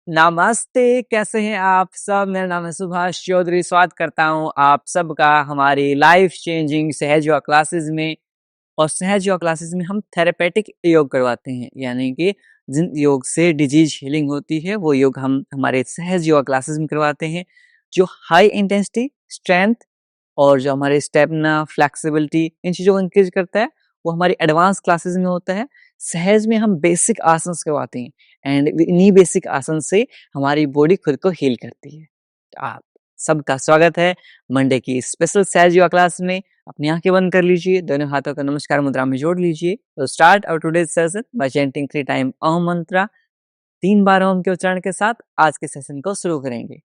नमस्ते, कैसे हैं आप सब? मेरा नाम है सुभाष चौधरी। स्वागत करता हूँ आप सबका हमारी लाइफ चेंजिंग सहज योगा क्लासेस में। और सहज योगा क्लासेस में हम थेरेपेटिक योग करवाते हैं, यानी कि जिन योग से डिजीज हीलिंग होती है वो योग हम हमारे सहज योगा क्लासेस में करवाते हैं, जो हाई इंटेंसिटी, स्ट्रेंथ और जो हमारे स्टेमिना, फ्लेक्सिबिलिटी इन चीज़ों को इंक्रीज करता है, वो हमारी एडवांस क्लासेस में होता है। सहज में हम बेसिक आसन करवाते हैं एंड इन्हीं बेसिक आसन से हमारी बॉडी खुद को हील करती है। तो आप सबका स्वागत है मंडे की स्पेशल सहज योगा क्लास में। अपनी आंखें बंद कर लीजिए, दोनों हाथों का नमस्कार मुद्रा में जोड़ लीजिए। तो start our today's session by chanting 3 time Om mantra. 3 बार ओम के उच्चारण के साथ आज के सेशन को शुरू करेंगे।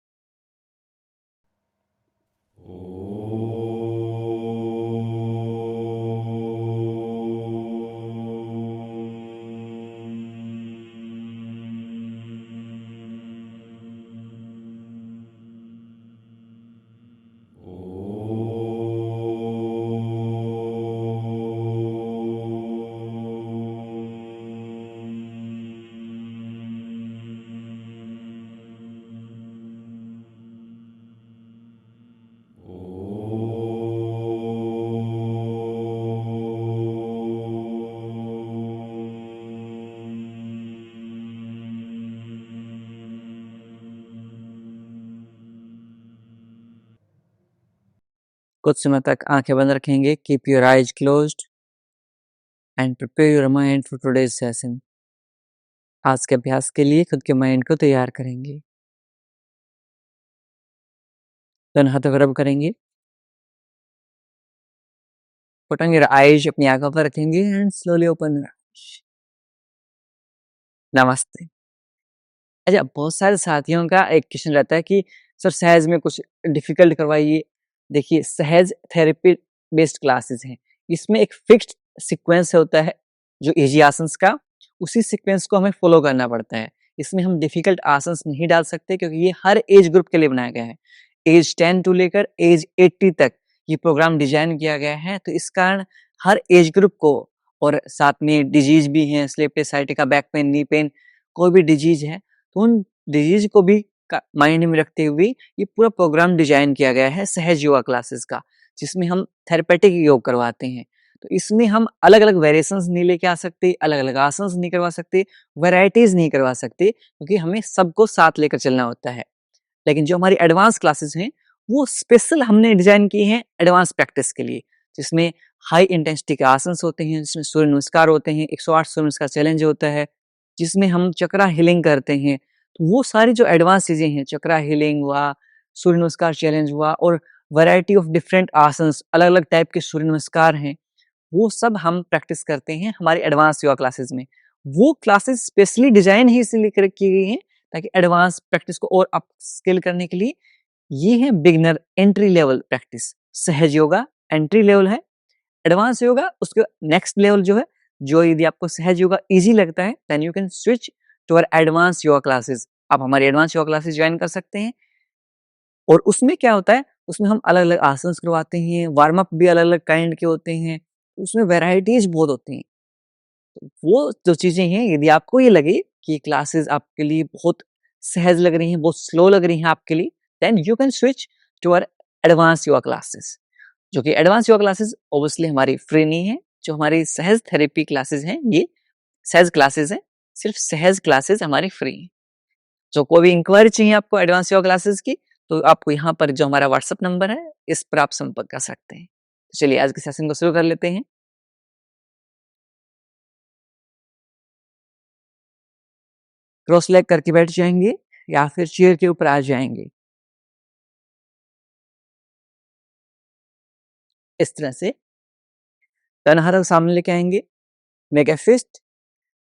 कुछ समय तक आंखें बंद रखेंगे। Keep your eyes closed end prepare your mind for today's session. आज के अभ्यास के लिए खुद के माइंड को तैयार करेंगे। दोनों हाथों को रब करेंगे। पुट ऑन योर आइज, अपनी आंखों पर रखेंगे and slowly open your eyes. नमस्ते। अच्छा, बहुत सारे साथियों का एक क्वेश्चन रहता है कि सर सहज में कुछ डिफिकल्ट करवाइए। देखिए, सहज थेरेपी बेस्ड क्लासेस हैं। इसमें एक फिक्स्ड सीक्वेंस होता है जो इजी आसन्स का, उसी सीक्वेंस को हमें फॉलो करना पड़ता है। इसमें हम डिफिकल्ट आसन्स नहीं डाल सकते क्योंकि ये हर एज ग्रुप के लिए बनाया गया है। एज 10 टू लेकर एज 80 तक ये प्रोग्राम डिजाइन किया गया है। तो इस कारण हर एज ग्रुप को, और साथ में डिजीज भी हैं, sleep sciatica, back pain, knee pain, कोई भी डिजीज है तो उन डिजीज को भी माइंड में रखते हुए ये पूरा प्रोग्राम डिजाइन किया गया है सहज योगा क्लासेस का, जिसमें हम थेरेपेटिक योग करवाते हैं। तो इसमें हम अलग अलग वेरिएशंस नहीं लेके आ सकते, अलग अलग आसन्स नहीं करवा सकते, वैरायटीज नहीं करवा सकते, क्योंकि हमें सबको साथ लेकर चलना होता है। लेकिन जो हमारी एडवांस क्लासेस हैं वो स्पेशल हमने डिजाइन की हैं एडवांस प्रैक्टिस के लिए, जिसमें हाई इंटेंसिटी के आसन्स होते हैं, जिसमें सूर्य नमस्कार होते हैं, 108 सूर्य नमस्कार चैलेंज होता है, जिसमें हम चक्रा हीलिंग करते हैं। तो वो सारी जो एडवांस चीजें हैं, चक्रा हीलिंग हुआ, सूर्य नमस्कार चैलेंज हुआ, और वैरायटी ऑफ डिफरेंट आसन्स, अलग अलग टाइप के सूर्य नमस्कार हैं, वो सब हम प्रैक्टिस करते हैं हमारी एडवांस योगा क्लासेस में। वो क्लासेस स्पेशली डिजाइन ही इसलिए की गई हैं ताकि एडवांस प्रैक्टिस को और अप स्किल करने के लिए। ये है बिगिनर एंट्री लेवल प्रैक्टिस। सहज योगा एंट्री लेवल है, एडवांस योगा उसके नेक्स्ट लेवल जो है। जो यदि आपको सहज योगा इजी लगता है then you can switch to our advance yoga classes. आप हमारी एडवांस योगा क्लासेस ज्वाइन कर सकते हैं। और उसमें क्या होता है, उसमें हम अलग अलग आसन करवाते हैं, वार्म अप भी अलग अलग काइंड के होते हैं, उसमें वेराइटीज बहुत होती हैं। तो वो जो चीजें हैं, यदि आपको ये लगे कि क्लासेस आपके लिए बहुत सहज लग रही हैं, बहुत स्लो लग रही हैं आपके लिए, then you can switch to our advance yoga classes. जो कि एडवांस योगा क्लासेस ऑब्वियसली हमारी फ्री नहीं है। जो हमारी सहज थेरेपी क्लासेस हैं ये सहज क्लासेस हैं, सिर्फ सहज क्लासेस हमारी फ्री हैं। जो कोई भी इंक्वायरी चाहिए आपको एडवांस योगा क्लासेस की, तो आपको यहाँ पर जो हमारा व्हाट्सएप नंबर है इस पर आप संपर्क कर सकते हैं। तो चलिए आज के सेशन को शुरू कर लेते हैं। क्रॉस लेग करके बैठ जाएंगे या फिर चेयर के ऊपर आ जाएंगे, इस तरह से दोनों हाथों को सामने लेके आएंगे। Make a fist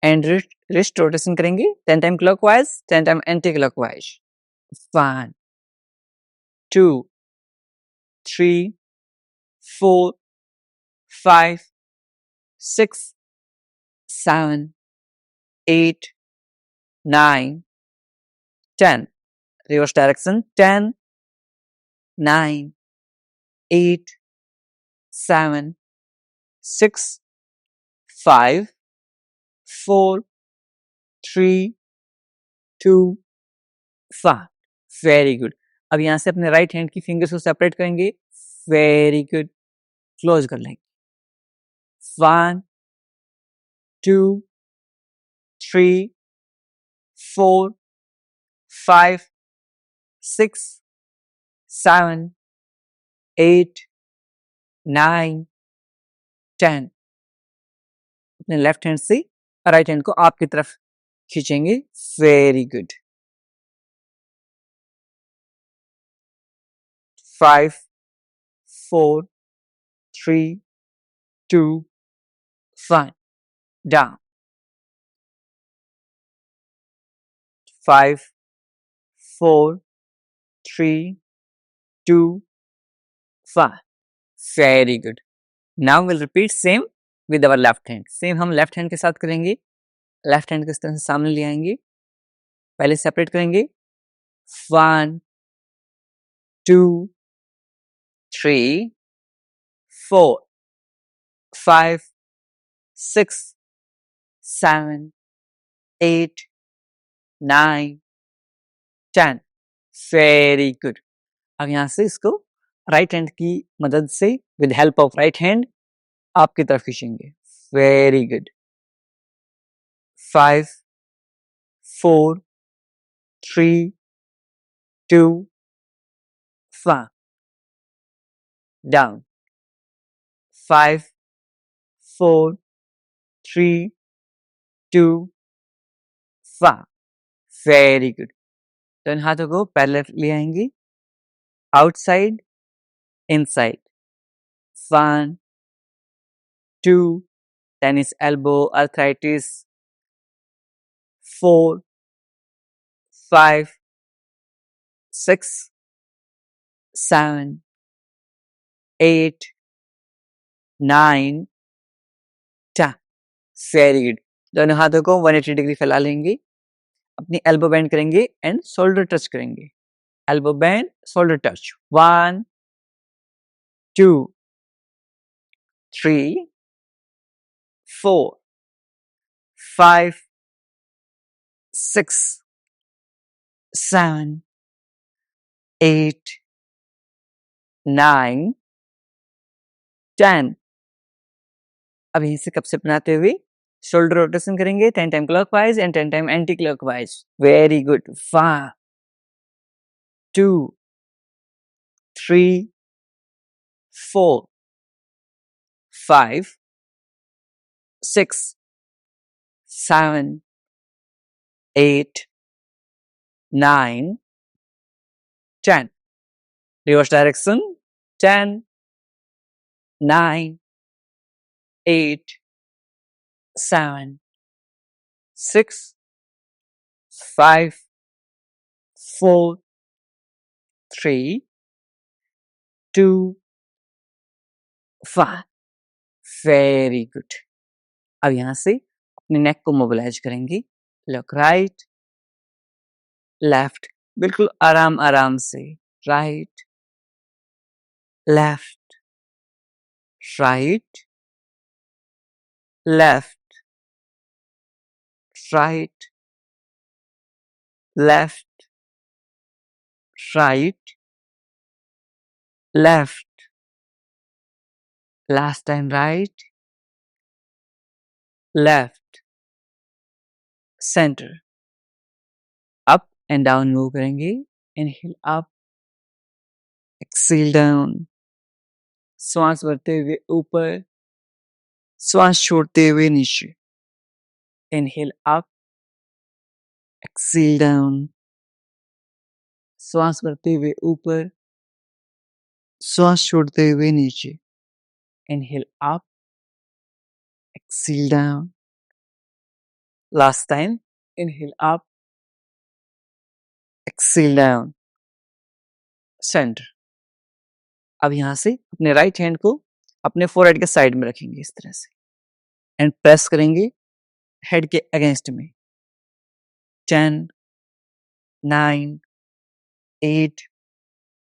and wrist rotation करेंगे 10 time clockwise, 10 time anticlockwise. 1 2 3 4 5 6 7 8 9 10। Reverse direction 10 9 8 7 6 5 4 3 2 five, very good. अब यहाँ से अपने राइट हैंड की फिंगर्स को सेपरेट करेंगे, वेरी गुड, क्लोज कर लेंगे। 1 2 3 4 5 6 7 8 9 10। अपने लेफ्ट हैंड से राइट हैंड को आपकी तरफ खींचेंगे, very good. 5 4 3 2 1, down. 5 4 3 2 1, very good. Now will repeat same with our left hand. Same हम लेफ्ट हैंड के साथ करेंगे। लेफ्ट हैंड को इस तरह से सामने ले आएंगे, पहले सेपरेट करेंगे, 1 2 3 4 5 6 7 8 9 10, वेरी गुड। अब यहाँ से इसको राइट हैंड की मदद से with help of right hand आपकी तरफ खींचेंगे, very good. 5 4 3 2 1, down. 5 4 3 2 1, very good. तो इन हाथों को पैरेलल ले आएंगे, outside inside, 1 2, tennis elbow, arthritis, 4 5 6 7 8 9 10, very good. दोनों हाथों को 180 डिग्री फैला लेंगे, अपनी एल्बो बेंड करेंगे एंड शोल्डर टच करेंगे, एल्बो बेंड शोल्डर टच, 1 2 3 4 5 6 7 8 9 10। अब यहीं से कप से बनाते हुए शोल्डर रोटेशन करेंगे, 10 time clockwise and 10 time anti clockwise, very good. 1 2 3 4 5 6 7 8 9 10। Reverse direction, 10 9 8 7 6 5 4 3 2 1, very good. अब यहाँ से अपने नेक को मोबिलाइज करेंगे, लुक राइट लेफ्ट, बिल्कुल आराम आराम से, right left right left right left right left, last time right left centre. Up and down move करेंगे, इनहेल अप, एक्सेल डाउन, श्वास भरते हुए ऊपर, श्वास छोड़ते हुए नीचे, इनहेल अप, एक्सेल डाउन, श्वास भरते हुए ऊपर, श्वास छोड़ते हुए नीचे, inhale up, exhale down, last time, inhale up, exhale down, centre. अब यहाँ से अपने राइट हैंड को अपने फोरहेड के साइड में रखेंगे इस तरह से एंड प्रेस करेंगे हेड के अगेंस्ट में, 10 9 8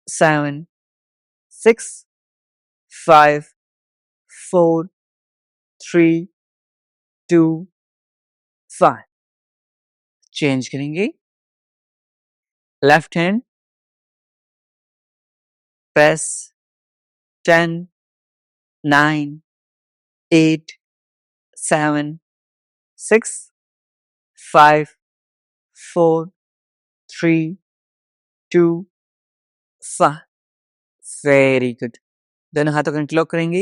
7 6 5 4 3 2 1। चेंज करेंगे, left hand, press 10, 9, 8, 7, 6, 5, 4, 3, 2, 1. Very good. दोनों हाथों को इंटरलॉक करेंगे,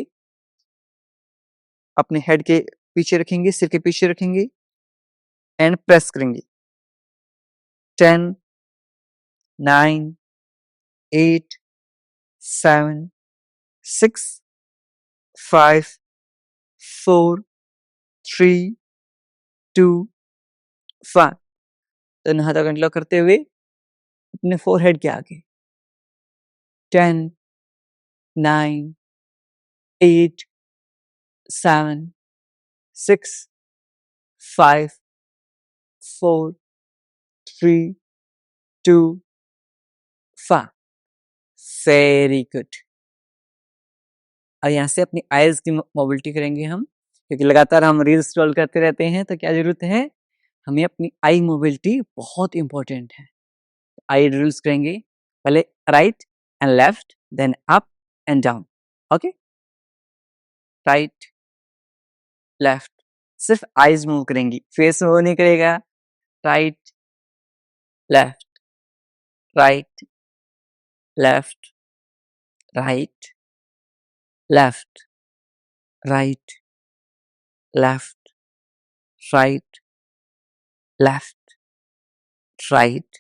अपने हेड के पीछे रखेंगे, सिर के पीछे रखेंगे एंड प्रेस करेंगे। 10, 9, 8, 7, 6, 5, 4, 3, 2, 1। दोनों हाथों को इंटरलॉक करते हुए अपने फोरहेड के आगे 10, 9, 8, 7, 6, 5, 4, 3, 2, 1। Very good. अब यहाँ से अपनी आईज की मोबिलिटी करेंगे हम, क्योंकि लगातार हम रील स्क्रॉल करते रहते हैं, तो क्या जरूरत है, हमें अपनी आई मोबिलिटी बहुत इंपॉर्टेंट है। आई ड्रिल्स करेंगे, पहले right and left, then up and down. Okay, right left, सिर्फ आईज मूव करेंगी, फेस मूव नहीं करेगा। Right left, right left, right left, right left, right left, right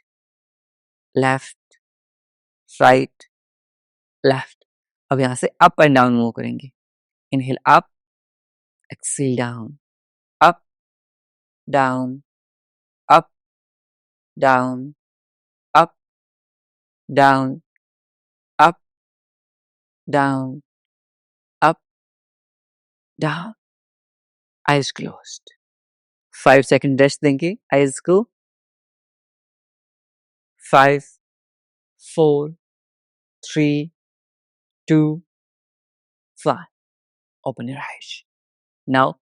left, right left. अब यहां से अप एंड डाउन मूव करेंगे। Inhale up, exhale down, up down, up down, up down, up down, up down. Eyes closed. 5 second rest देंगे eyes को। 5, 4, 3, 2, 1। Open your eyes. Now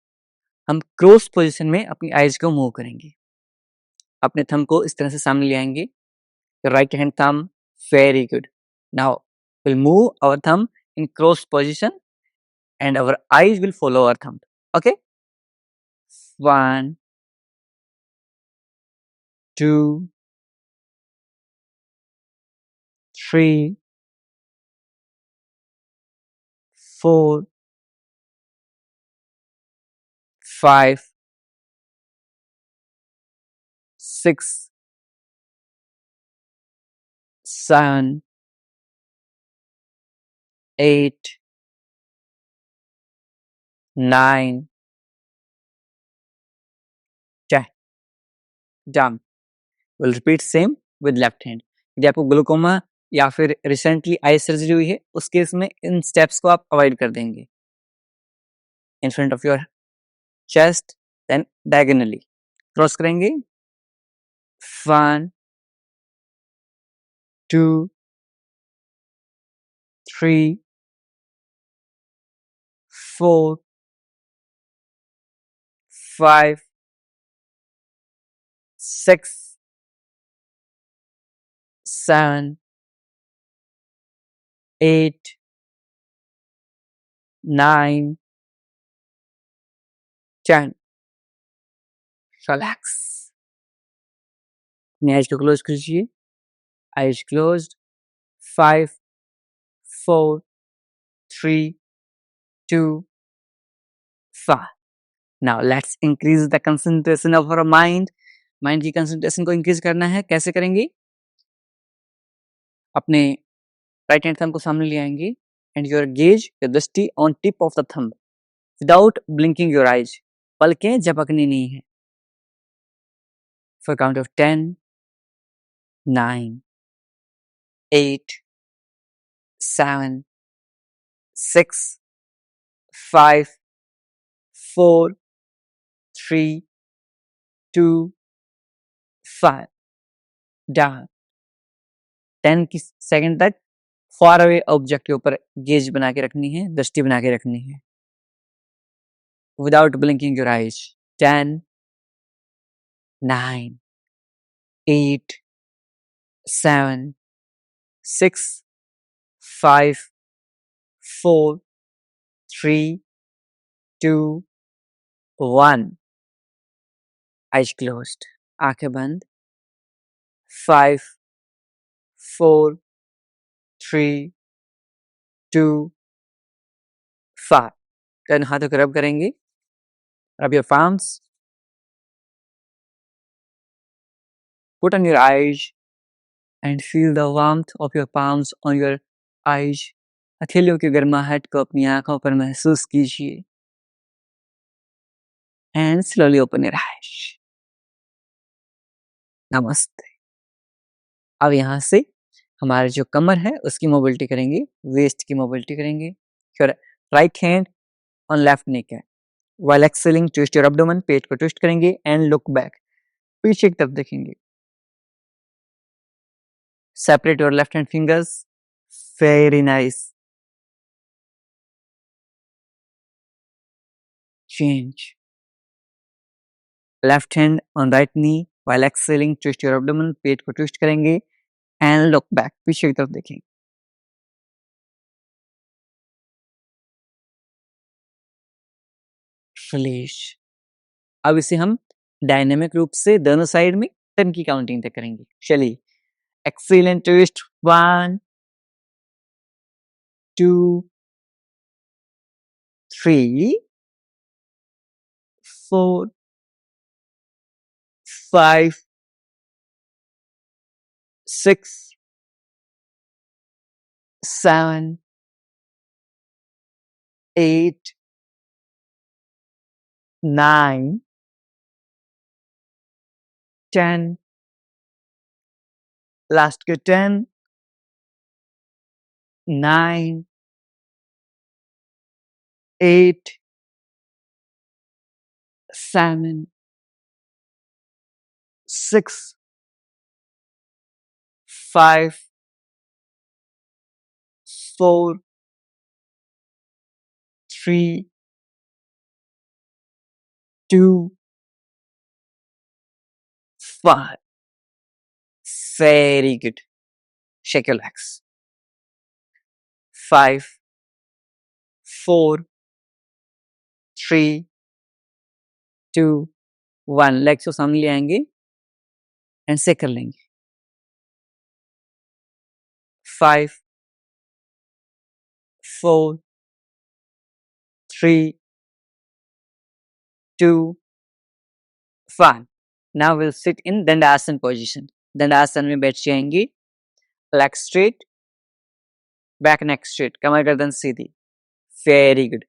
हम cross position में अपनी eyes को मूव करेंगे। अपने thumb को इस तरह से सामने ले आएंगे, right hand thumb, very good. Now we'll move our thumb in cross position and our eyes will follow our thumb. Okay, 1, 2, 3, 4, 5, 6, 7, 8, 9, 10. Done. We'll repeat same with left hand. यदि आपको ग्लूकोमा या फिर रिसेंटली आई सर्जरी हुई है, उस case में इन steps को आप अवॉइड कर देंगे। In front of your chest, then diagonally cross करेंगे। 1, 2, 3, 4, 5, 6, 7, 8, 9, 10. रिलैक्स। अपनी आइज को क्लोज कीजिए। Eyes closed. 5, 4, 3, 2, 1. Now let's increase the concentration of our mind. Mind की कंसंट्रेशन को इंक्रीज करना है। कैसे करेंगे? अपने राइट हैंड थंब को सामने ले आएंगे एंड योर गेज, योर दृष्टि on tip of the thumb without blinking your eyes. पलकें झपकनी नहीं है। For count of 10, 9, 8, 7, 6, 5, 4, 3, 2, 1. डाउन। 10 की सेकंड तक फार अवे ऑब्जेक्ट के ऊपर गेज बना के रखनी है, दृष्टि बना के रखनी है without blinking your eyes. 10, 9, 8, 7, 6, 5, 4, 3, 2, 1. Eyes closed. आंखें बंद. 5, 4, 3, 2, 5. देन हाथों को रब करेंगे. Rub your palms. Put on your eyes and feel the warmth of your palms on your eyes. हथेलियों की गर्माहट को अपनी आंखों पर महसूस कीजिए. And slowly open your eyes. नमस्ते. अब यहाँ से हमारे जो कमर है उसकी मोबिलिटी करेंगे, वेस्ट की मोबिलिटी करेंगे. Your right hand on left knee. While exhaling, twist your abdomen. पेट को ट्विस्ट करेंगे and look back. पीछे की तरफ देखेंगे. Separate your left hand fingers. Very nice. Change. Left hand on right knee. While exhaling, twist your abdomen. पेट को twist करेंगे and look back. पीछे की तरफ देखेंगे. Release. अब इसे हम डायनेमिक रूप से दोनों साइड में 10 की काउंटिंग तक करेंगे. चलिए. Exhale and twist. 1, 2, 3, 4, 5, 6, 7, 8, 9, 10. Last के 10, 9, 8, 7, 6, 5, 4, 3, 2, 1. Very good. Shake your legs. 5, 4, 3, 2, 1. Legs को सामने ले आएंगे एंड से कर लेंगे. 5, 4, 3, 2, 1. Now we'll sit in Dandasana position. दंडासन में बैठ जाएंगे. Legs straight, back neck straight, कमर गर्दन सीधी. Very good.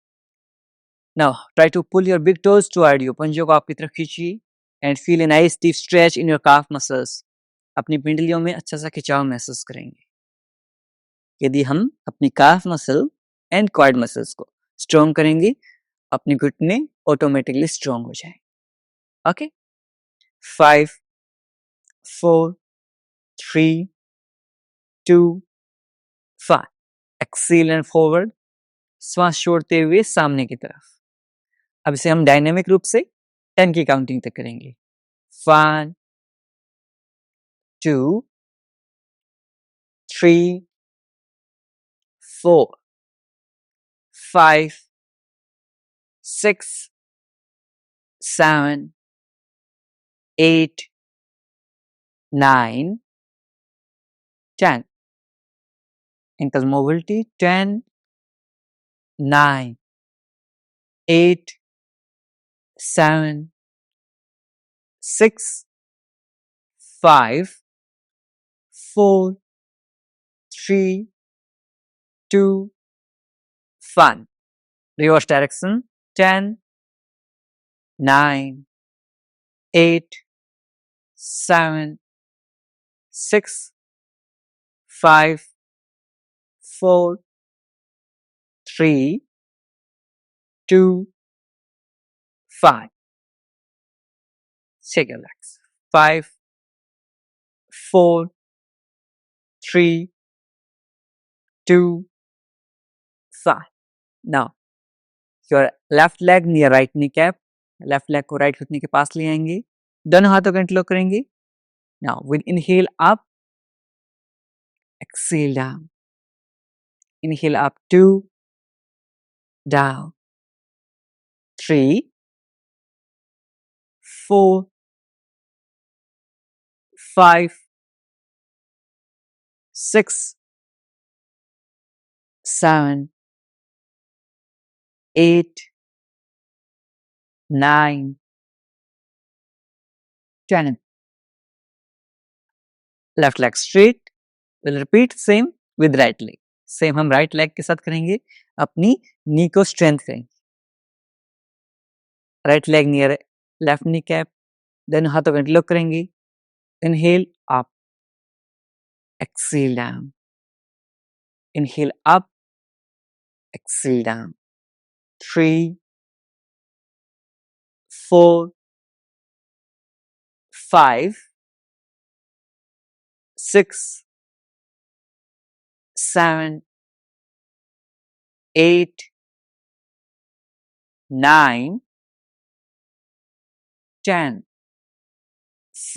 Now try to pull your big toes toward you. पंजों को आपकी तरफ खींचिए and feel a nice deep stretch in your calf muscles. अपनी पिंडलियों में अच्छा सा खिंचाव महसूस करेंगे. यदि हम अपनी calf muscle and quad muscles को strong करेंगे, अपनी घुटने ऑटोमेटिकली strong हो जाएंगे. Okay? 5, 4, 3, 2, 5. Exhale and forward. श्वास छोड़ते हुए सामने की तरफ. अब इसे हम डायनेमिक रूप से 10 की काउंटिंग तक करेंगे. 1, 2, 3, 4, 5, 6, 7, 8, 9, 10. Ankle mobility. 10, 9, 8, 7, 6, 5, 4, 3, 2, 1. Reverse direction. 10, 9, 8, 7, 6, 5, 4, 3, 2, 5. Shake your legs. 5, 4, 3, 2, 5. Now, your left leg near right kneecap. Left leg को right घुटने के पास ले आएंगे. दोनों हाथों को इंटरलॉक करेंगे. Now, we'll inhale up exhale down. Inhale up, 2, down, 3, 4, 5, 6, 7, 8, 9, 10. Left leg straight. We'll repeat same with right leg. Same हम राइट लेग के साथ करेंगे. अपनी नी को स्ट्रेंथ करेंगे. Right leg near left knee cap. Then हाथों को इंटरलॉक करेंगे. Inhale up, exhale down. Inhale up, exhale down. 3, 4, 5, 6, 7, 8, 9, 10.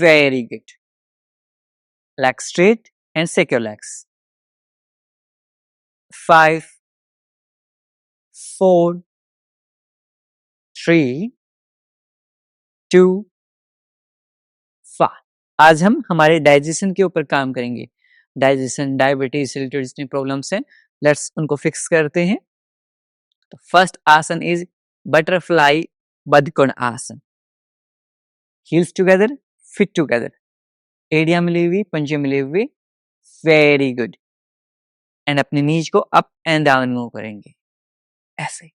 Very good. Legs straight and shake your legs. 5, 4, 3, 2, 5. आज हम हमारे डाइजेशन के ऊपर काम करेंगे. डाइजेशन, डायबिटीज से रिलेटेड जितनी प्रॉब्लम्स हैं, लेट्स उनको फिक्स करते हैं. तो फर्स्ट आसन इज बटरफ्लाई बदकोण आसन. हील्स टुगेदर, फिट टुगेदर, एड़ियां मिली हुई, पंजे मिले हुए. Very good. एंड अपनी नीज को अप एंड डाउन मूव करेंगे ऐसे.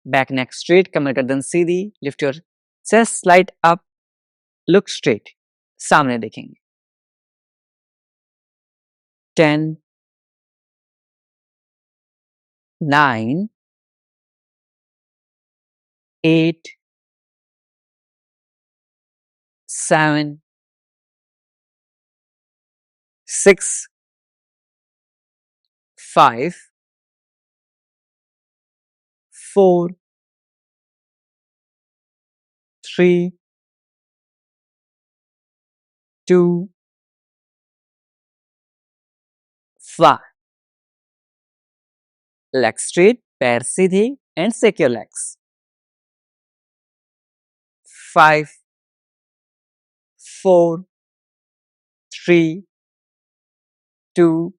बैक नेक स्ट्रेट, कमर गर्दन सीधी. Lift your chest slide up, look straight. सामने देखेंगे. 10, 9, 8, 7, 6, 5, 4, 3, 2, 1. Legs straight, पैर सीधे and shake your legs. 5, 4, 3, 2,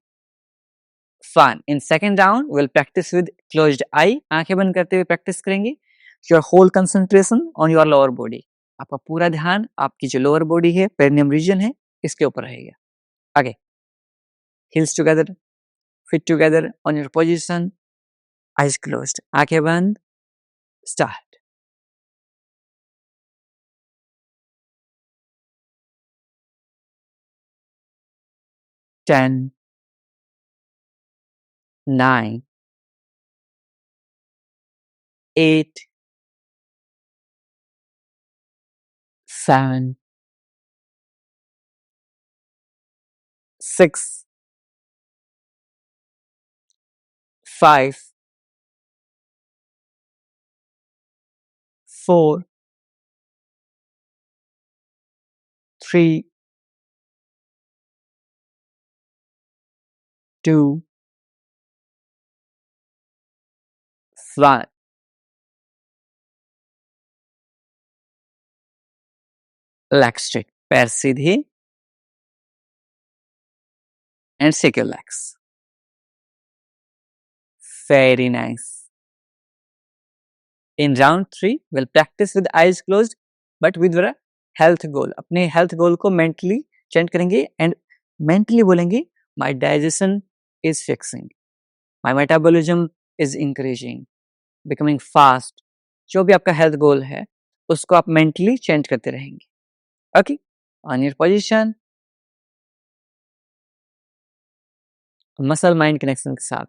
1. In second round, we'll practice with closed eye. आंखें बंद करते हुए प्रैक्टिस करेंगे. Your whole concentration on your lower body. आपका पूरा ध्यान आपकी जो लोअर बॉडी है, पेरिनियम रीजन है, इसके ऊपर रहेगा. आगे. Heels together, feet together on your position. Eyes closed. आंखें बंद. Start. 10, 9, 8, 7, 6, 5, 4, 3, 2, 1. Legs straight. पैर सीधे and shake your legs. Very nice. In round 3, we'll practice with eyes closed but with a health goal. अपने health goal को mentally chant करेंगे and mentally बोलेंगे my digestion is fixing, my metabolism is increasing, becoming fast. जो भी आपका health goal है उसको आप mentally chant करते रहेंगे. Okay? On your position, muscle mind connection के साथ.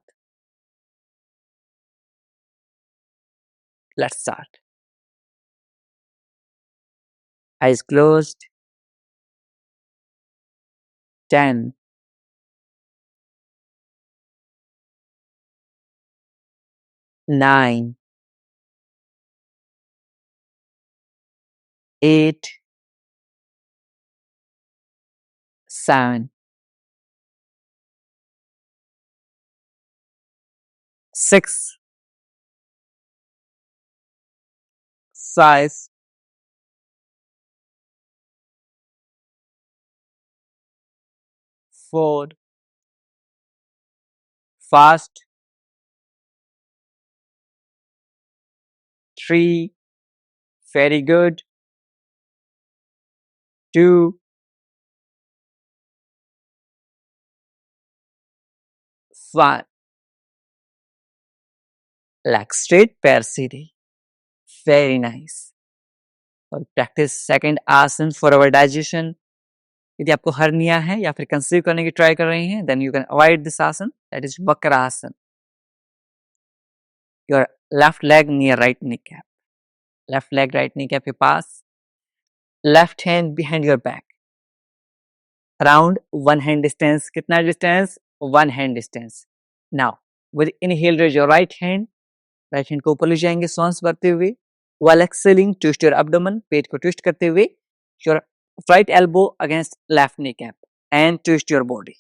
Let's start. Eyes closed. 10, 9, 8, 7, 6, 5, 4, fast, 3, very good, 2, 1, leg straight, पैर सीधे, very nice. और प्रैक्टिस सेकंड आसन फॉर अवर डाइजेशन. यदि आपको हर्निया है या फिर कंसीव करने की ट्राई कर रही हैं, then you can avoid this asana, that is vakrasana. Your left leg near right knee cap, left leg right knee cap के पास, left hand behind your back, around one hand distance. कितना distance? One hand distance. Now with inhale raise your right hand को ऊपर ले जाएंगे सांस भरते हुए. while exhaling twist your abdomen, पेट को ट्विस्ट करते हुए, your right elbow against left kneecap and twist your body.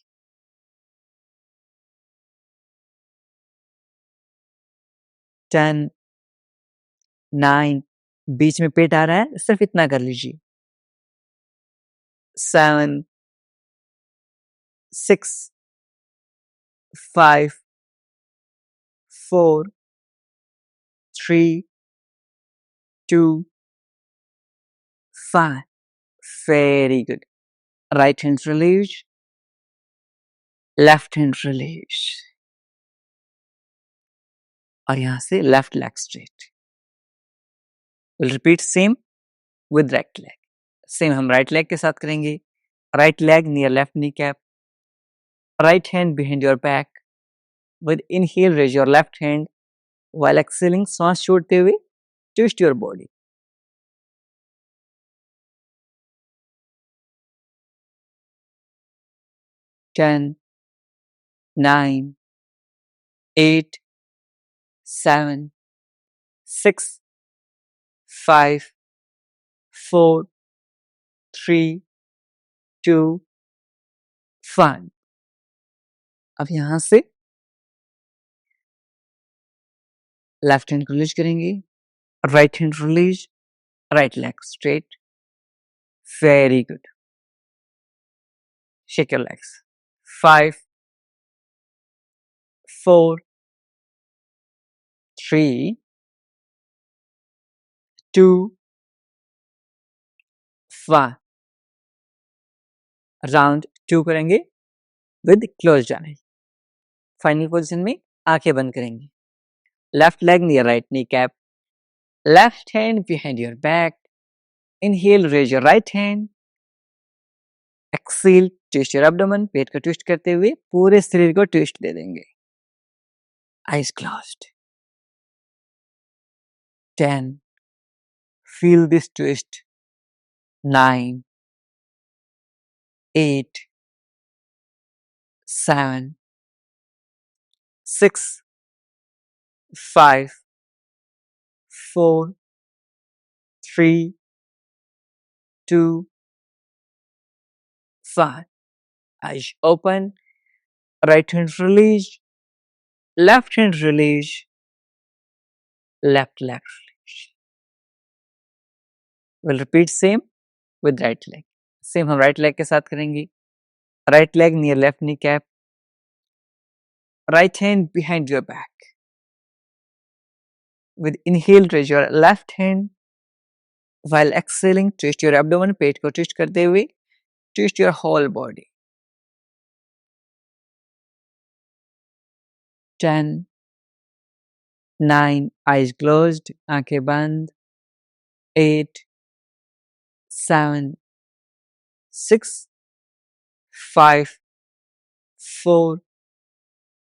10, 9, बीच में पेट आ रहा है, सिर्फ इतना कर लीजिए. 7, 6, 5, 4, 3, 2, 5. Very good. Right hand release, left hand release. और यहां से left leg straight. Will repeat same with right leg. Same हम राइट लेग के साथ करेंगे. Right leg near left knee cap, right hand behind your back. With inhale, raise your left hand. While exhaling, सांस छोड़ते हुए twist your body. 10, 9, 8, 7, 6, 5, 4, 3, 2, 1. अब यहां से लेफ्ट हैंड को रिलीज करेंगे, right hand release, right leg straight. Very good. Shake your legs. 5, 4, 3, 2, 1. Round 2 करेंगे with closed eye. Final position में आंखें बंद करेंगे. Left leg near right knee cap, left hand behind your back. Inhale, raise your right hand. Exhale, twist your abdomen. पेट को twist करते हुए पूरे शरीर को ट्विस्ट दे देंगे. Eyes closed. 10, feel this twist. 9, 8, 7, 6, 5, 4, 3, 2, 1. Eyes open. Right hand release. Left hand release. Left leg release. We'll repeat same with right leg. Same हम right leg के साथ करेंगे. Right leg near left knee cap. Right hand behind your back. With inhale, raise your left hand. While exhaling, twist your abdomen. पेट को twist करते हुए twist your whole body. 10, 9, eyes closed, आंखें बंद. 8, 7, 6, 5, 4,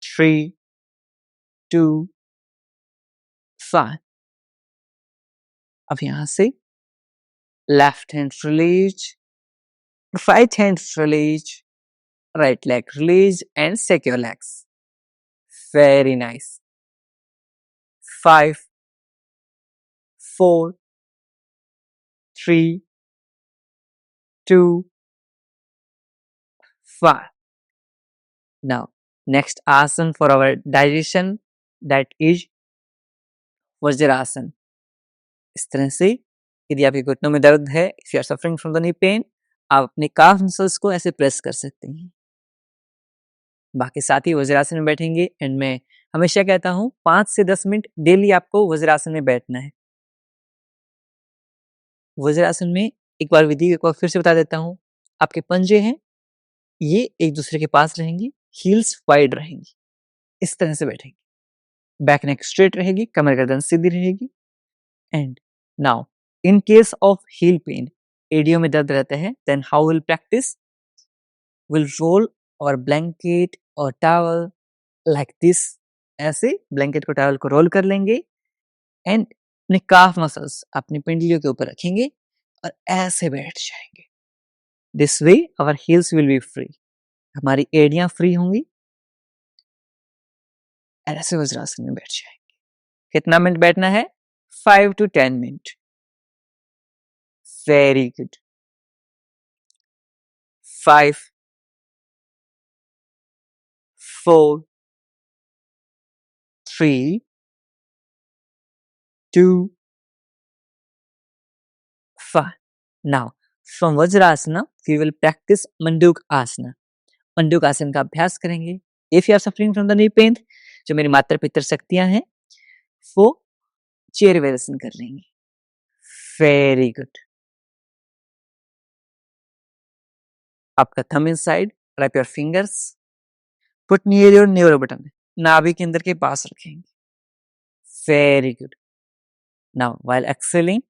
3, 2, 1. अब यहां से left hand release, right hand release, right leg release and shake your legs. Very nice. 5, 4, 3, 2, 1. Now, next asan for our digestion. That is Vajrasana. इस तरह से यदि आपके घुटनों में दर्द है, if you are suffering from the knee pain, आप अपने काफ मसल्स को ऐसे प्रेस कर सकते हैं। बाकी साथी वज्रासन में बैठेंगे एंड मैं हमेशा कहता हूँ 5 से 10 मिनट डेली आपको वज्रासन में बैठना है। वज्रासन में एक बार विधि एक बार फिर से बता देता हूँ। आपके पंजे हैं, ये एक दूसरे के पास रहेंगे, हील्स वाइड रहेंगी, इस तरह से बैठेंगे। बैक नेक स्ट्रेट रहेगी, कमर गर्दन सीधी रहेगी। And now in case of heel pain, एडियो में दर्द रहता है, then how will practice, will roll और ब्लैंकेट और टॉवल लाइक दिस। ऐसे ब्लैंकेट को टॉवल को रोल कर लेंगे एंड अपने काफ मसल्स अपनी पिंडलियों के ऊपर रखेंगे और ऐसे बैठ जाएंगे। This way our heels will be free, हमारी एड़ियां फ्री होंगी। ऐसे वज्रासन में बैठ जाएंगे। कितना मिनट बैठना है? 5 to 10 minute. Very good. 5, 4, 3, 2, 5. Now, from Vajrasana, we will practice Manduk Asana. Manduk asana का अभ्यास करेंगे। If you are suffering from the knee pain, जो मेरी मात्र पितर शक्तियां हैं, वो चेयर वेरिएशन कर लेंगे। Very good. आपका thumb inside, wrap your fingers, put near your neuro button, नाभि के अंदर के पास रखेंगे। Very good. Now while exhaling,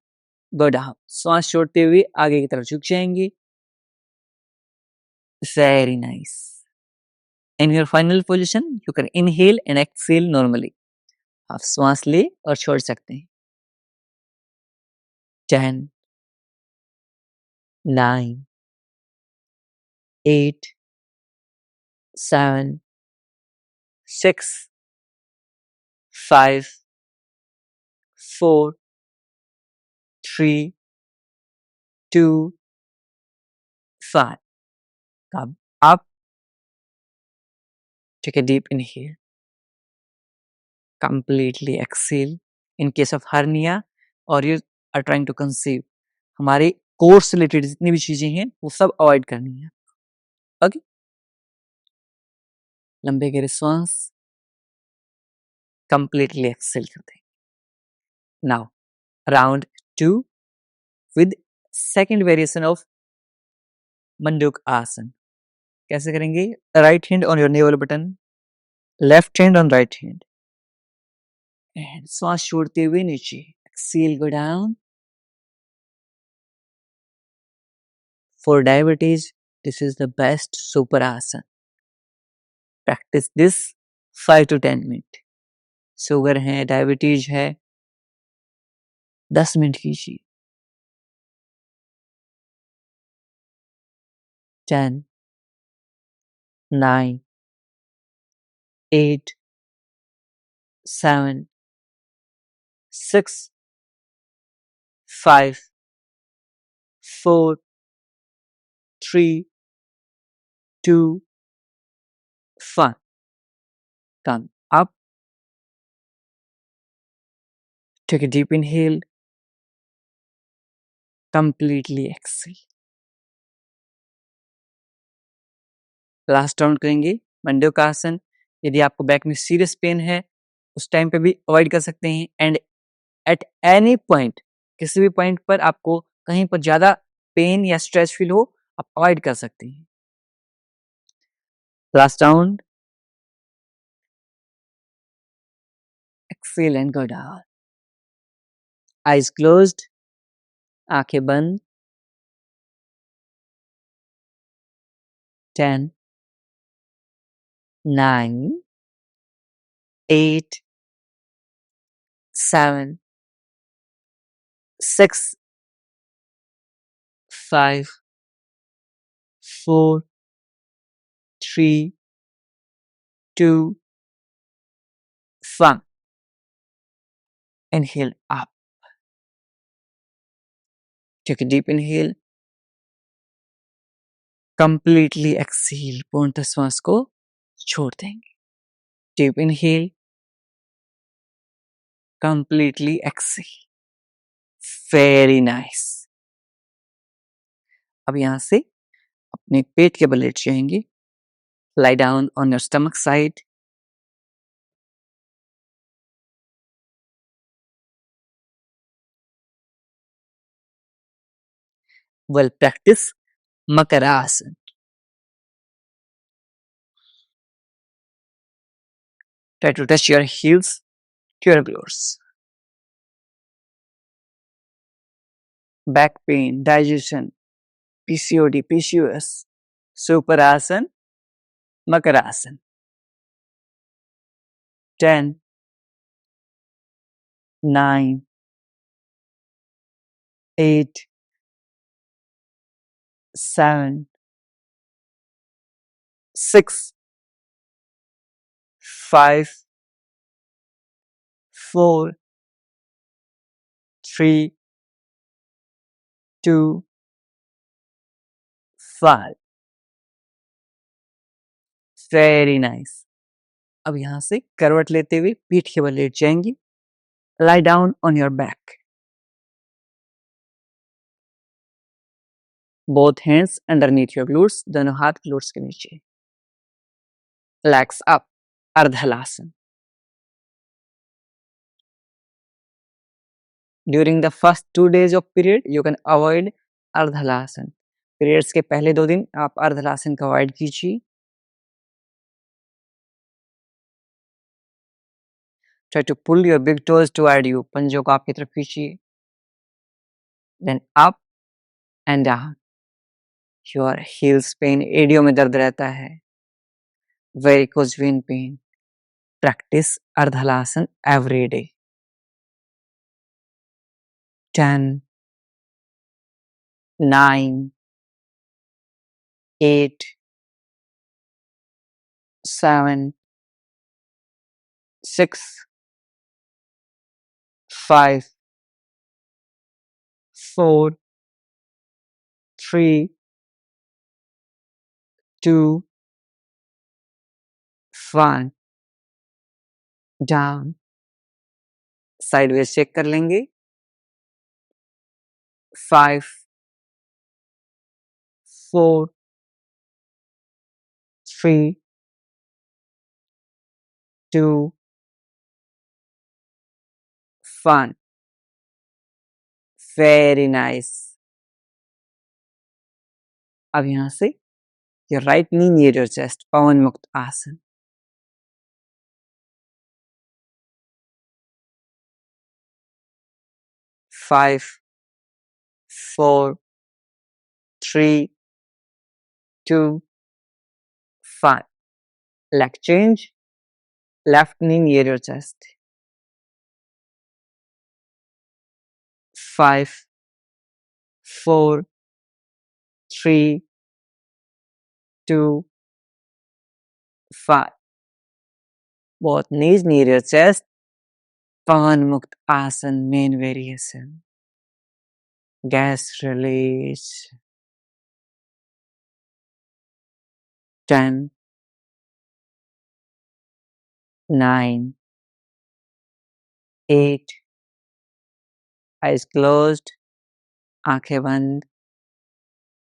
go down, श्वास छोड़ते हुए आगे की तरफ झुक जाएंगे। Very nice. In your final position you can inhale and exhale normally. आप श्वास ले और छोड़ सकते हैं। 10, 9, 8, 7, 6, 5, 4, 3, 2, 5. Come up. Take a deep inhale. Completely exhale. In case of hernia or you are trying to conceive, हमारे कोर्स से related जितनी भी चीजें हैं वो सब अवॉइड करनी है। ओके, लंबे गहरे श्वास, कंप्लीटली एक्सेल करते हैं। Now round 2 with second variation of manduk asana. कैसे करेंगे? Right hand on your navel button, left hand on right hand, and श्वास छोड़ते हुए नीचे, exhale go down. For diabetes, this is the best super asana. Practice this 5 to 10 minute. Sugar है, diabetes है, 10 minute कीजिए। 10, 9, 8, 7, 6, 5, 4, 3, 2, 1. Come up. Take a deep inhale. Completely exhale. Last round करेंगे मंडूक आसन। यदि आपको बैक में सीरियस पेन है, उस टाइम पे भी अवॉइड कर सकते हैं। एंड एट एनी पॉइंट, किसी भी पॉइंट पर आपको कहीं पर ज्यादा पेन या स्ट्रेस फील हो, आप अवॉइड कर सकते हैं। Last round, exhale and go down. Eyes closed, आंखें बंद। 10, 9, 8, 7, 6, 5, 4, 3, 2, 1. Inhale up. Take a deep inhale. Completely exhale. पूर्णतः श्वास को छोड़ देंगे। Deep inhale. completely exhale. Very nice. अब यहाँ से अपने पेट के बल लेट जाएंगे. Lie down on your stomach side. Well, practice Makarasana. Try to touch your heels to your glutes. Back pain, digestion, PCOD, PCOS, Suparasan, Makarasan. 10, 9, 8, 7, 6, 5, 4, 3, 2, 5. Very nice. अब यहाँ से करवट लेते हुए पीठ के बल लेट जाएंगे. Lie down on your back. Both hands underneath your glutes. दोनों हाथ glutes के नीचे. Legs up. Ardhalasana. During the first 2 days of period, you can avoid Ardhalasana. Periods के पहले 2 दिन आप अर्धलासन का अवॉइड कीजिए. Try to pull your big toes toward you. पंजों को आपकी तरफ खींचिए. Then up and down. Your heels pain, audio में दर्द रहता है. Varicose vein pain. Practice Ardhalasana every day. 10, 9, 8, 7, 6, 5, 4, 3, 2, 1. Down. Sideways check कर लेंगे. 5, 4, 3, 2, 1. Very nice. अब यहाँ से your right knee near your chest. पवन मुक्त आसन. Five, 4, 3, 2, 1. Leg change. Left knee near your chest. 5, 4, 3, 2, 1. Both knees near your chest. Pavan Mukt Asan, main variation. Gas release. 10, 9, 8. Eyes closed. आंखें बंद.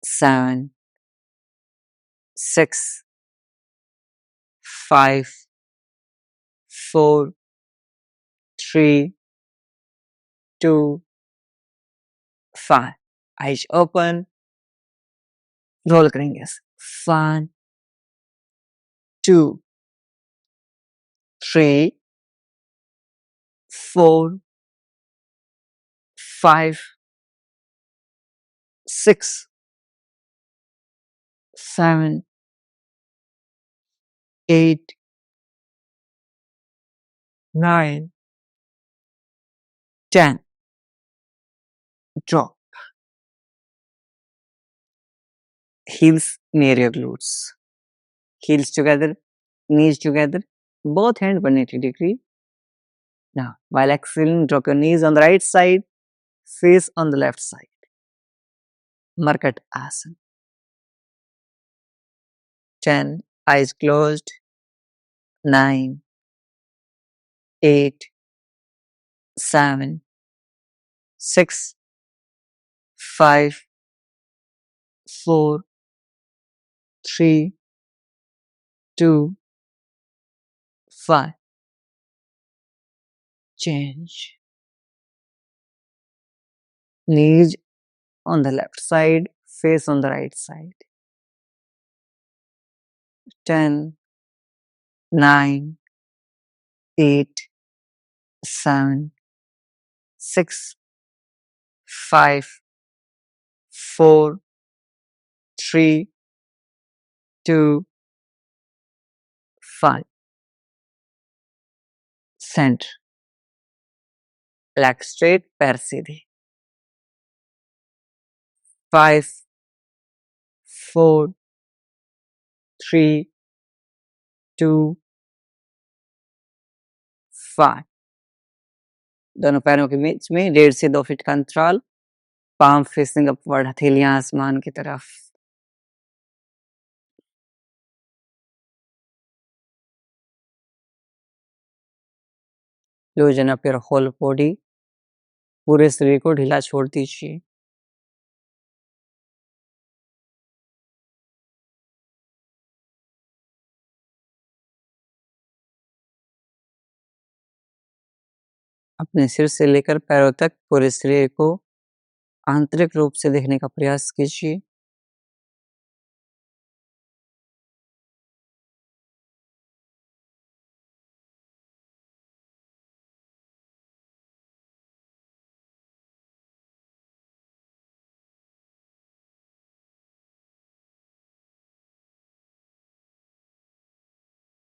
7, 6, 5, 4, 3, 2, 1. Eyes open. Roll करेंगे. 1, 2, 3, 4, 5, 6, 7, 8, 9, 10. Drop. Heels near your glutes. Heels together, knees together, both hands 180 degree. Now, while exhaling, drop your knees on the right side, face on the left side. Markat Asana. 10, eyes closed. 9, 8, 7, 6, 5, 4, 3, 2, 5. Change. Knees on the left side, face on the right side. 10, 9, 8, 7, 6, 5, 4, 3, 2, 5. Center. Leg straight, पैर सीधे. 5, 4, 3, 2, 5. दोनों पैरों के बीच में 1.5 से 2 feet का अंतराल. Palm facing upward, हथेलियां आसमान की तरफ. Loosen up your whole body. पूरे शरीर को ढीला छोड़ दीजिए. अपने सिर से लेकर पैरों तक पूरे शरीर को आंतरिक रूप से देखने का प्रयास कीजिए.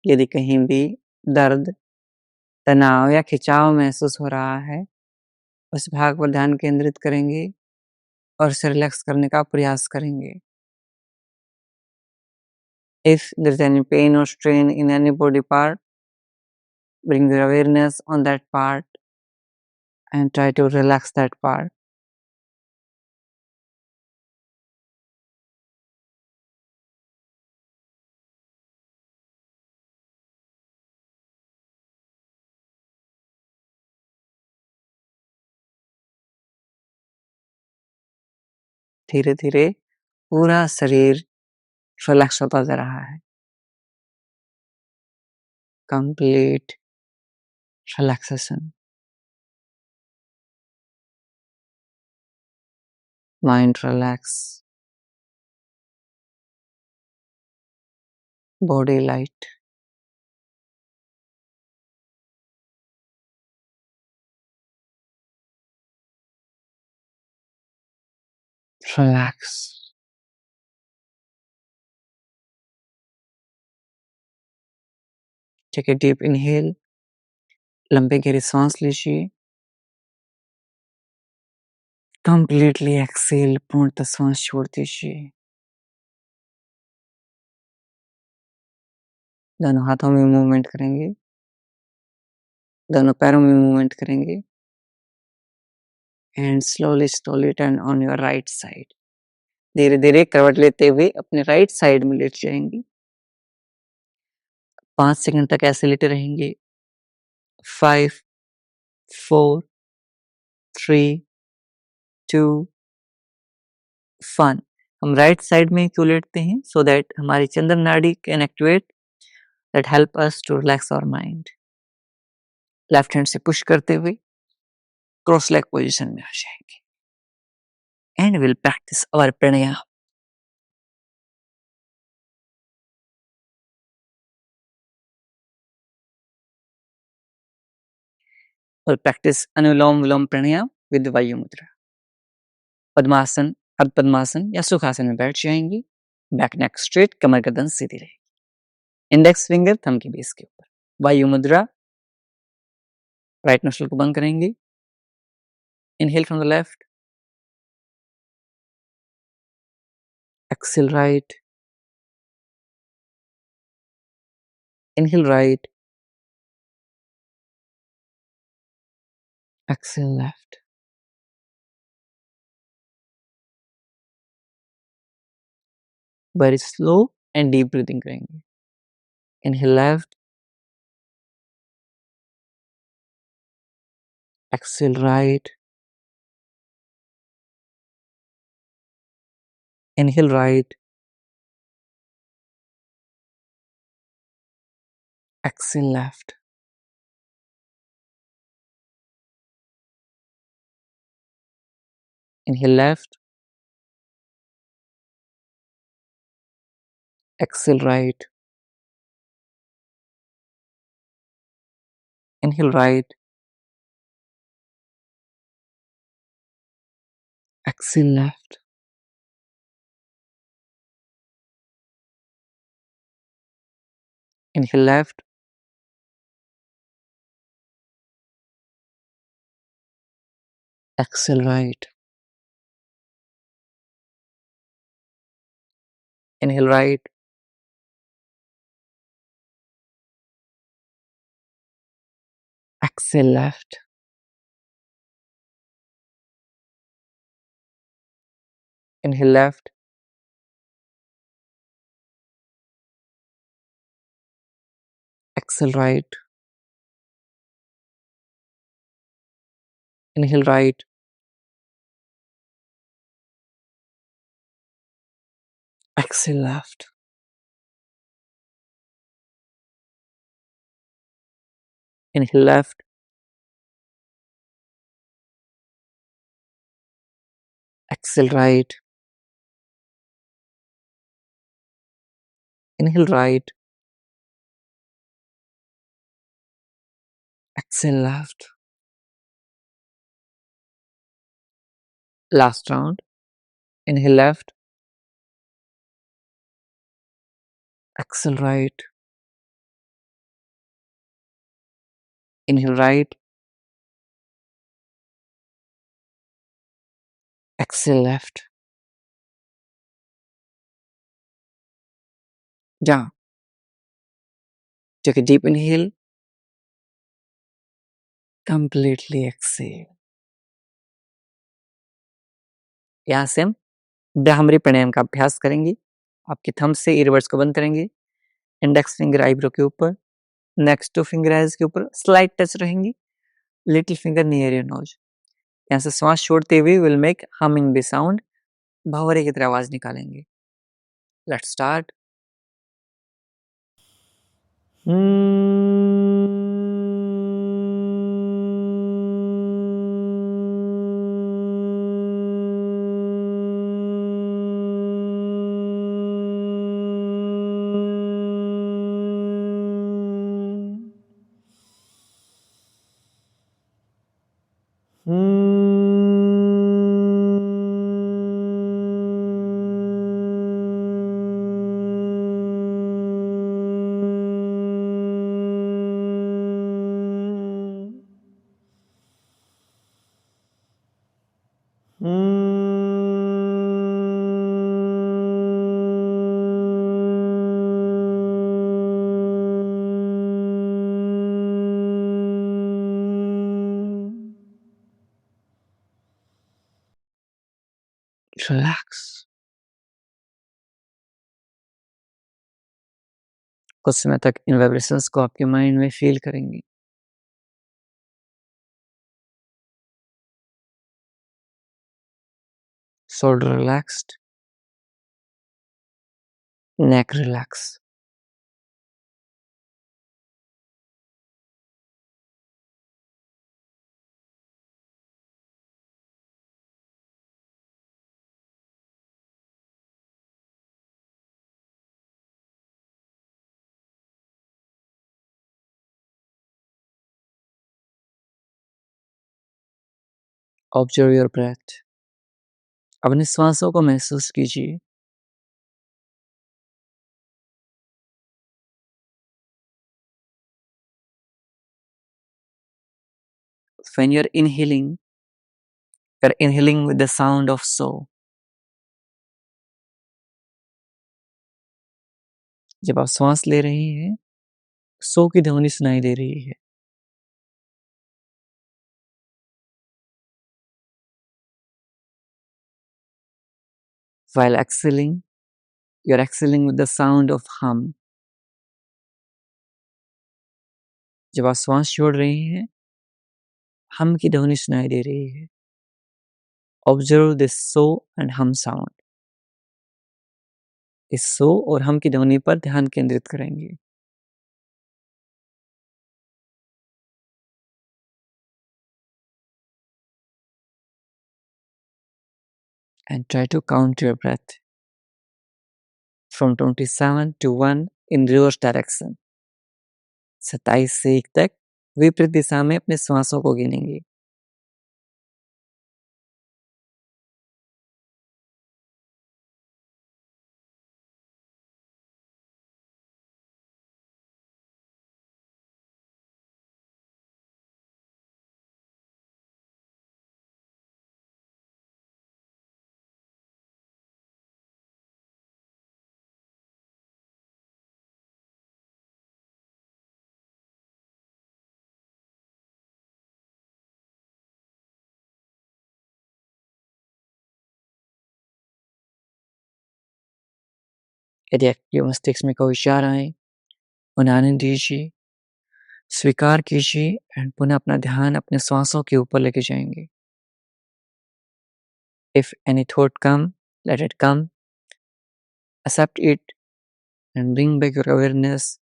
यदि कहीं भी दर्द, तनाव या खिंचाव महसूस हो रहा है, उस भाग पर ध्यान केंद्रित करेंगे और उसे रिलैक्स करने का प्रयास करेंगे. If there is any pain or strain in any body part, bring your awareness on that part and try to relax that part. धीरे धीरे पूरा शरीर रिलैक्स होता जा रहा है. Complete relaxation. Mind relax. Body light. Relax. Take a deep inhale. लंबे गहरी सांस लीजिए. Completely exhale. पूर्णतः सांस छोड़ दीजिए. दोनों हाथों में मूवमेंट करेंगे. दोनों पैरों में मूवमेंट करेंगे. And slowly turn on your right side. धीरे धीरे करवट लेते हुए अपने राइट साइड में लेट जाएंगी. 5 सेकंड तक ऐसे लेटे रहेंगे. 5, 4, 3, 2, 1. हम राइट साइड में क्यों लेटते हैं? सो दैट हमारी चंद्र नाड़ी can activate, that help us to relax our mind. Left hand से पुश करते हुए क्रॉस लेग पोजीशन में आ जाएंगे. And will practice our pranayama. और practice anulom vilom pranayama with वायु मुद्रा. पद्मासन, अर्ध पद्मासन या सुखासन में बैठ जाएंगी. बैक नेक स्ट्रेट, कमर गर्दन सीधी रहेगी. इंडेक्स फिंगर थंब के बेस के ऊपर. वायु मुद्रा. राइट नोस्ट्रल को बंद करेंगे. Inhale from the left. Exhale right. Inhale right. Exhale left. Very slow and deep breathing करेंगे. Inhale left. Exhale right. Inhale right. Exhale left. Inhale left. Exhale right. Inhale right. Exhale left. Inhale left. Exhale right. Inhale right. Exhale left. Inhale left. Exhale right. Inhale right. Exhale left. Inhale left. Exhale right. Inhale right. Exhale left. Last round. Inhale left. Exhale right. Inhale right. Exhale left. Down. Take a deep inhale. Completely exhale. यहाँ से हम ब्राह्मरी प्राणायाम का अभ्यास करेंगे। आपके thumb से earbuds को बंद करेंगे। इंडेक्स फिंगर आईब्रो के ऊपर, नेक्स्ट टू फिंगर आइज के ऊपर स्लाइट टच रहेंगी। Little finger near your nose. यहाँ से श्वास छोड़ते हुए will make humming bee sound. भंवरे की तरह आवाज निकालेंगे। Let's start. रिलैक्स। कुछ समय तक इन वाइब्रेशंस को आपके माइंड में फील करेंगे। Shoulder relaxed, neck relax, observe your breath। अपनी श्वासों को महसूस कीजिए। When you're inhaling with the sound of so। जब आप श्वास ले रहे हैं, सो की ध्वनि सुनाई दे रही है। While exhaling, you're exhaling with the sound of hum। जब आप श्वास छोड़ रहे हैं, हम की ध्वनि सुनाई दे रही है। ऑब्जर्व दिस सो एंड हम साउंड। इस सो और हम की ध्वनि पर ध्यान केंद्रित करेंगे। And try to count your breath from 27 to 1 in reverse direction. 27 से 1 तक विपरीत दिशा में अपने श्वासों को गिनेंगे। यदि आपके मस्तिष्क में कोई विचार आए, उन्हें आने दीजिए, स्वीकार कीजिए एंड पुनः अपना ध्यान अपने श्वासों के ऊपर लेके जाएंगे। If any thought come, let it come, accept it and bring back your awareness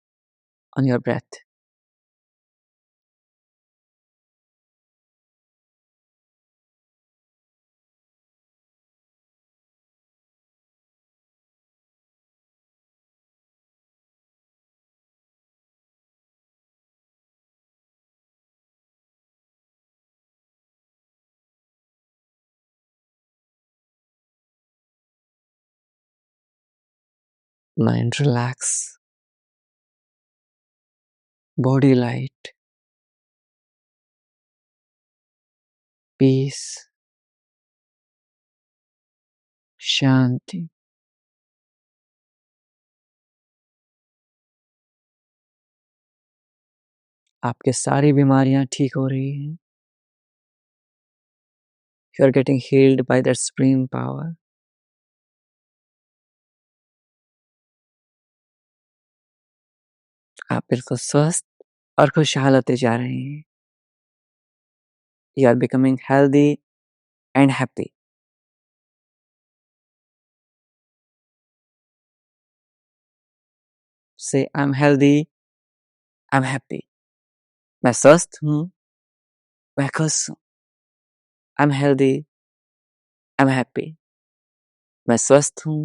on your breath. Mind relax, body light, peace, शांति। आपके सारी बीमारियां ठीक हो रही हैं। You are getting healed by that supreme power. आप बिल्कुल स्वस्थ और खुशहाल होते जा रहे हैं। You are becoming healthy and happy. Say I'm healthy, I'm happy. मैं स्वस्थ हूँ, मैं खुश हूँ। I'm healthy, I'm happy. मैं स्वस्थ हूँ,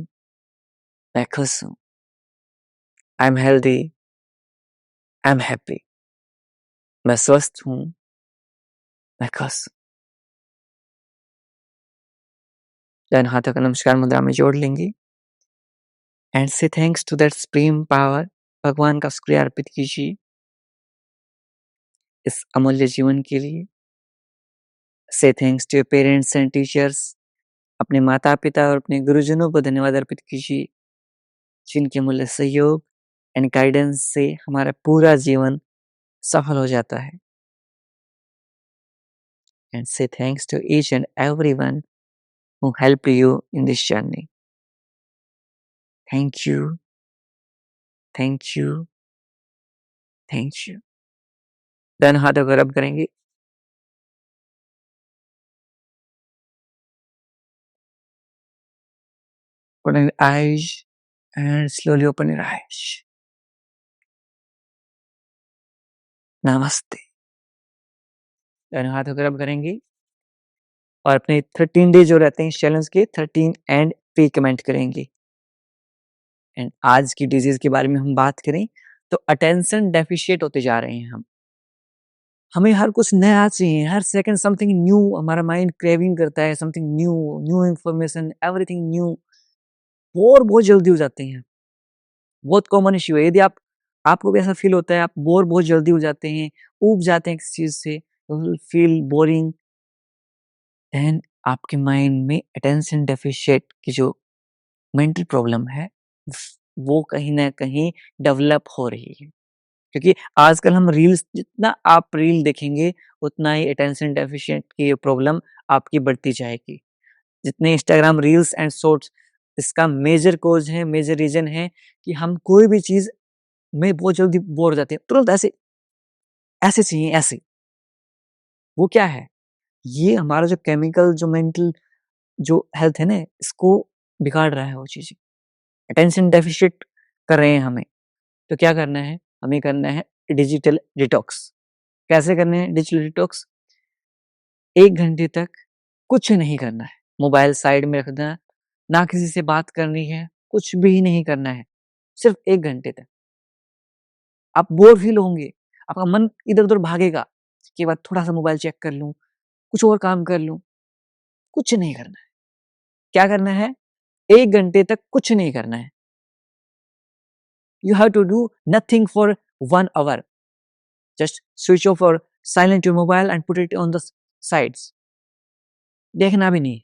मैं खुश हूँ। I'm healthy, I'm happy. मैं स्वस्थ हूँ, मैं खुश हूँ। दाहिने हाथों को नमस्कार मुद्रा में जोड़ लेंगे and say thanks to that supreme power. भगवान का शुक्रिया अर्पित कीजिए इस अमूल्य जीवन के लिए। Say thanks to your parents and teachers. अपने माता पिता और अपने गुरुजनों को धन्यवाद अर्पित कीजिए जिनके मूल्य सहयोग एंड गाइडेंस से हमारा पूरा जीवन सफल हो जाता है। And say thanks to each and everyone who helped you in this journey. Thank you, thank you, thank you. दाहिने हाथों को रब करेंगे। Open your eyes and slowly open your eyes. नमस्ते। दाहिने हाथों को रब करेंगे और अपने 13 डे जो रहते हैं इस चैलेंज के 13 एंड पे कमेंट करेंगे। एंड आज की डिजीज के बारे में हम बात करें तो अटेंशन डेफिशिएट होते जा रहे हैं हम। हमें हर कुछ नया चाहिए, हर सेकंड समथिंग न्यू। हमारा माइंड क्रेविंग करता है something new, new information, everything new. Bore बहुत जल्दी हो जाते हैं। बहुत कॉमन इश्यू है। यदि आपको भी ऐसा फील होता है, आप बोर बहुत जल्दी हो जाते हैं, ऊब जाते हैं किसी चीज से, फील बोरिंग, देन आपके माइंड में अटेंशन डेफिशिएट की जो मेंटल प्रॉब्लम है वो कहीं ना कहीं डेवलप हो रही है। क्योंकि आजकल हम रील्स, जितना आप रील देखेंगे उतना ही अटेंशन डेफिशिएंट की ये प्रॉब्लम आपकी बढ़ती जाएगी। जितने इंस्टाग्राम रील्स एंड शॉर्ट्स, इसका मेजर कॉज है, मेजर रीजन है कि हम कोई भी चीज में बहुत जल्दी बोर हो जाते हैं। तुरंत ऐसे ऐसे चाहिए, ऐसे। वो क्या है? ये हमारा जो केमिकल, जो मेंटल, जो हेल्थ है ना, इसको बिगाड़ रहा है वो चीज़ें। अटेंशन डेफिसिट कर रहे हैं हमें। तो क्या करना है? हमें करना है डिजिटल डिटॉक्स। कैसे करने हैं डिजिटल डिटॉक्स? 1 घंटे तक कुछ नहीं करना है। मोबाइल साइड में रख देना, ना किसी से बात करनी है, कुछ भी नहीं करना है। सिर्फ़ 1 घंटे तक। आप बोर फ़ील होंगे, आपका मन इधर-उधर भागेगा, उसके बाद थोड़ा-सा मोबाइल चेक कर लूँ, कुछ और काम कर लूँ, कुछ नहीं करना है। क्या करना है? 1 घंटे तक कुछ नहीं करना है। You have to do nothing for 1 hour. Just switch off or silent your mobile and put it on the sides. देखना भी नहीं।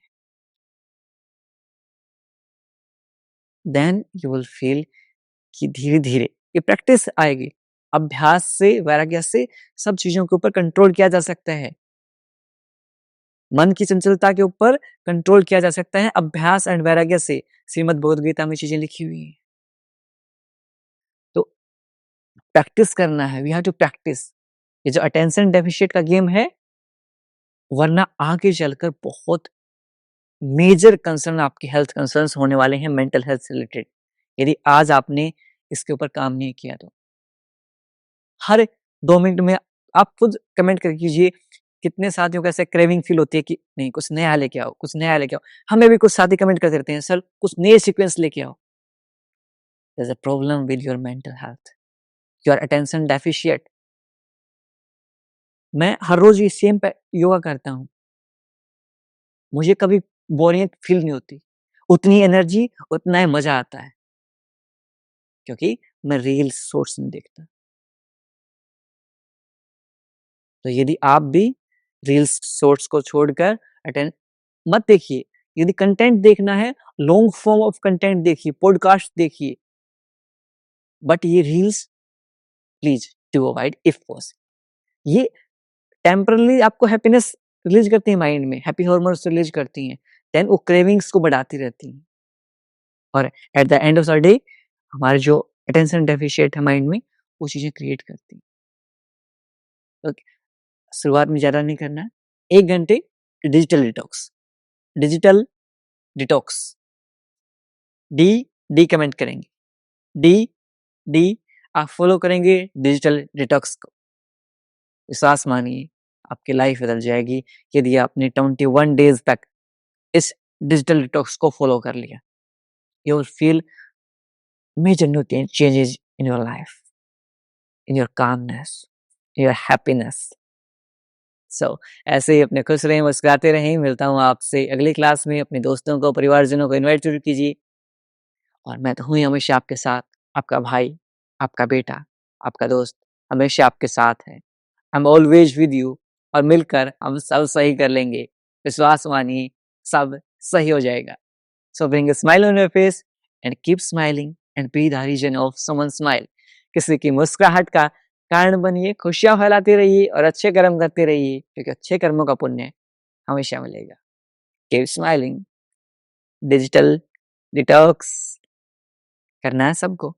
Then you will feel कि धीरे-धीरे ये प्रैक्टिस आएगी। अभ्यास से, वैराग्य से सब चीज़ों के ऊपर कंट्रोल किया जा सकता है। मन की चंचलता के ऊपर कंट्रोल किया जा सकता है अभ्यास एंड वैराग्य से। श्रीमद् भगवद गीता में चीज़ें लिखी हुई हैं। तो प्रैक्टिस करना है, वी हैव टू प्रैक्टिस। ये जो अटेंशन डेफिसिट का गेम है, वरना आगे चलकर बहुत मेजर कंसर्न, आपकी हेल्थ कंसर्न्स होने वाले हैं मेंटल हेल्थ से रिलेटेड, यदि आज आपने इसके ऊपर काम नहीं किया तो। हर 2 मिनट में आप खुद कमेंट कर कीजिए, कितने साथियों को ऐसे क्रेविंग फील होती है कि नहीं कुछ नया लेके आओ, कुछ नया लेके आओ। हमें भी कुछ साथी कमेंट करते रहते हैं, सर कुछ नए सीक्वेंस लेके आओ। There is a problem with your mental health, you are attention deficient. मैं हर रोज़ ये सेम योगा करता हूँ, मुझे कभी बोरियत फील नहीं होती। उतनी एनर्जी, उतना ही मज़ा आता है, क्योंकि मैं रील्स, शॉर्ट्स नहीं देखता। तो यदि आप भी रील्स, शॉर्ट्स को छोड़कर अटेंड मत देखिए। यदि कंटेंट देखना है, लॉन्ग फॉर्म ऑफ कंटेंट देखिए, पॉडकास्ट देखिए। बट ये reels please do avoid if possible. ये टेम्परेरी आपको हैप्पीनेस रिलीज़ करती है माइंड में, हैप्पी हार्मोन्स रिलीज़ करती हैं, देन वो क्रेविंग्स को बढ़ाती रहती हैं। और at the end of the day हमारे जो अटेंशन डेफिशिएट है माइंड में, वो चीज़ें क्रिएट करती हैं। तो शुरुआत में ज़्यादा नहीं करना है, 1 घंटे digital detox, digital detox, D, D comment करेंगे, डी, डी आप फॉलो करेंगे डिजिटल डिटॉक्स को, विश्वास मानिए आपकी लाइफ बदल जाएगी यदि आपने 21 डेज़ तक इस डिजिटल डिटॉक्स को फॉलो कर लिया। You will feel major new changes in your life, in your calmness, in your happiness. So ऐसे ही अपने खुश रहें, मुस्कुराते रहें। मिलता हूँ आपसे अगली क्लास में। अपने दोस्तों को, परिवारजनों को इनवाइट ज़रूर कीजिए। और मैं तो हूँ ही हमेशा आपके साथ, आपका भाई, आपका बेटा, आपका दोस्त, हमेशा आपके साथ है। I am always with you. और मिलकर हम सब सही कर लेंगे। विश्वास मानिए, सब सही हो जाएगा। So bring a smile on your face and keep smiling and be the reason of someone smile. किसी की मुस्कुराहट का कारण बनिए, खुशियाँ फैलाते रहिए और अच्छे कर्म करते रहिए, क्योंकि अच्छे कर्मों का पुण्य हमेशा मिलेगा। कीप स्माइलिंग, डिजिटल डिटॉक्स करना है सबको।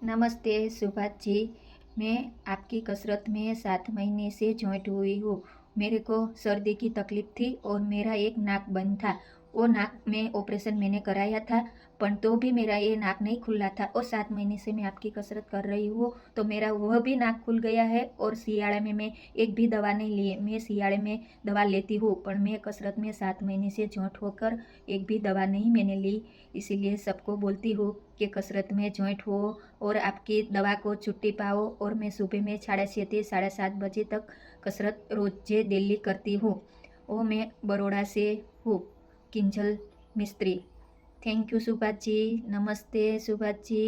नमस्ते सुभाष जी, मैं आपकी कसरत में 7 महीने से जॉइंट हुई हूँ। मेरे को सर्दी की तकलीफ थी और मेरा एक नाक बंद था। वो नाक में ऑपरेशन मैंने कराया था, पर तो भी मेरा ये नाक नहीं खुला था। और 7 महीने से मैं आपकी कसरत कर रही हूँ तो मेरा वह भी नाक खुल गया है। और सियाड़े में मैं एक भी दवा नहीं ली। मैं सियाड़े में दवा लेती हूँ, पर मैं कसरत में 7 महीने से जॉइंट होकर एक भी दवा नहीं मैंने ली। इसीलिए सबको बोलती हूँ कि कसरत में जॉइंट हो और आपकी दवा को छुट्टी पाओ। और मैं सुबह में 6:30 से 7:30 बजे तक कसरत रोज़े डेली करती हूँ। और मैं बड़ौदा से हूँ, किंजल मिस्त्री। Thank you Subhash ji. नमस्ते सुभाष जी।